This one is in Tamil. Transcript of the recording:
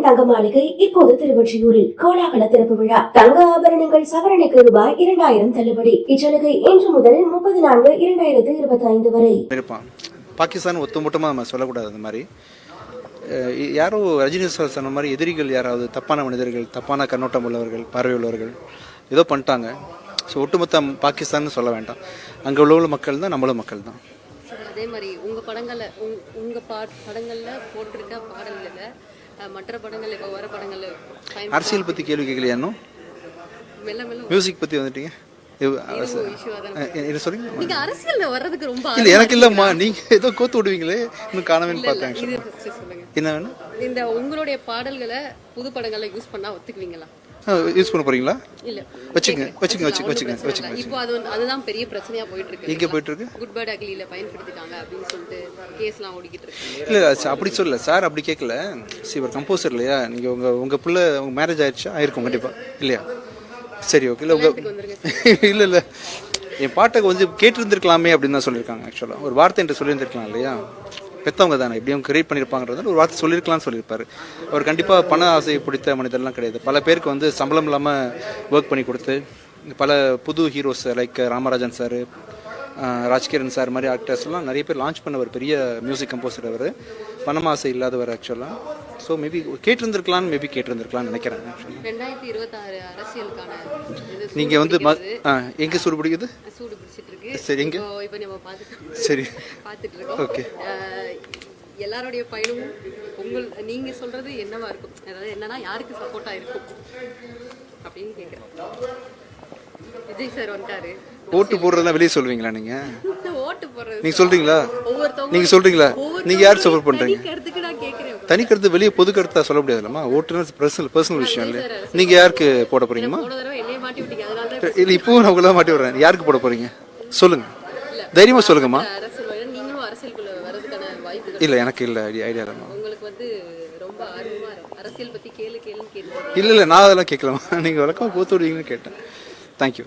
மாரியம்மன் தங்க மாளிகை இப்போது திருவொற்றியூரில் கோலாகல திறப்பு விழா. தங்க ஆபரணங்கள் சவரனுக்கு ரூபாய் 2000 தள்ளுபடி. இச்சலுகை இன்று முதல் 30/4/2025 வரை. பாகிஸ்தான் ஒத்துமொட்டமாக நம்ம சொல்லக்கூடாது. அந்த மாதிரி யாரோ ரஜினி சார் சொன்ன மாதிரி எதிரிகள் யாராவது தப்பான மனிதர்கள், தப்பான கண்ணோட்டம் உள்ளவர்கள், பார்வை உள்ளவர்கள் ஏதோ பண்ணிட்டாங்க. ஸோ ஒட்டுமொத்த பாகிஸ்தான் சொல்ல வேண்டாம். அங்கே உள்ள மக்கள் தான், நம்மளும் மக்கள் தான். அதே மாதிரி உங்கள் படங்களில் போட்டிருக்க பாடல்களில் மற்ற படங்கள் இப்போ வர படங்களில் அரசியல் பற்றி கேள்வி கேட்கலையா? இன்னும் மியூசிக் பற்றி வந்துட்டீங்க. எனக்கு இல்லம்மா, நீங்க ஏதோ கோத்து விடுவீங்களே, இன்னும் காணவேன்னு பார்த்தேன். என்ன வேணும்? இந்த உங்களுடைய பாடல்களை புது படங்களை யூஸ் பண்ணா ஒத்துக்குவீங்களா? யூஸ் பண்ண போறீங்களா? இல்ல வச்சுங்க. இப்போ அதுதான் பெரிய பிரச்சனையா போயிட்டு இருக்கு. எங்க போயிட்டு இருக்கு? குட் பேட் அக்லில பயன்படுத்திட்டாங்க அப்படின்னு சொல்லிட்டு கேஸ்லாம் ஓடிக்கிட்டு இருக்கு. இல்ல அப்படி சொல்லல சார், அப்படி கேட்கல. இவர் கம்போசர் இல்லையா? நீங்க உங்க பிள்ளை உங்க மேரேஜ் ஆயிடுச்சா? ஆயிருக்கும் கண்டிப்பா இல்லையா? சரி, ஓகே. இல்ல என் பாட்டை கொஞ்சம் கேட்டிருந்துருக்கலாமே அப்படின்னு தான் சொல்லியிருக்காங்க. ஆக்சுவலா ஒரு வார்த்தை என்று சொல்லியிருந்திருக்கலாம் இல்லையா? பெற்றவங்க தானே, எப்படியும் கிரியேட் பண்ணியிருப்பாங்கிறது ஒரு வார்த்தை சொல்லியிருக்கலாம்னு சொல்லியிருப்பாரு. அவர் கண்டிப்பாக பண ஆசையை பிடித்த மனிதர்லாம் கிடையாது. பல பேருக்கு வந்து சம்பளம் இல்லாமல் ஒர்க் பண்ணி கொடுத்து பல புது heroes like Ramarajan sir, Rajkiran sir மாதிரி ஆக்டர்ஸ்லாம் நிறைய பேர் லான்ச் பண்ண ஒரு பெரிய மியூசிக் கம்போசர். அவர் பணம் ஆசை இல்லாதவர் ஆக்சுவலாக. ஸோ மேபி கேட்டிருந்துருக்கலாம்னு நினைக்கிறேன். 2026 அரசியலுக்கான நீங்கள் வந்து எங்கே சூடு பிடிக்குது? சூடு பிடிச்சிட்டு இருக்கு. சரி, எங்கே? இப்போ நம்ம சரி, பார்த்துட்டு இருக்கோம். ஓகே. எல்லாருடைய பயணமும் நீங்க சொல்றது என்னவா இருக்கும்? அதாவது என்னன்னா யாருக்கு சப்போர்ட்டா இருக்கும் அப்படின்னு கேட்குறேன். விஜய் சார் வந்துட்டாரு. ஓட்டு போடுறதெல்லாம் வெளியே சொல்லுவீங்களா? நீங்க ஓட்டு போடுறது நீங்க சொல்றீங்களா? நீங்க சொல்றீங்களா? நீங்க யார் சப்போர்ட் பண்றீங்க? தனி கருத்து வெளியே பொது கருத்தா சொல்ல முடியாதுல்லம்மா. ஓட்டுனா பர்சனல் விஷயம் இல்லை. நீங்க யாருக்கு போட போறீங்கம்மா? இல்ல இப்போ நான் உங்களை மாட்டி விடுறேன். யாருக்கு போட போறீங்க சொல்லுங்க, தைரியமா சொல்லுங்கம்மா. இல்ல எனக்கு இல்ல ஐடியா இல்லம்மா. இல்ல நான் அதெல்லாம் கேட்கலாமா? நீங்க வழக்கமா போத்து விடுவீங்கன்னு கேட்டேன். தேங்க்யூ.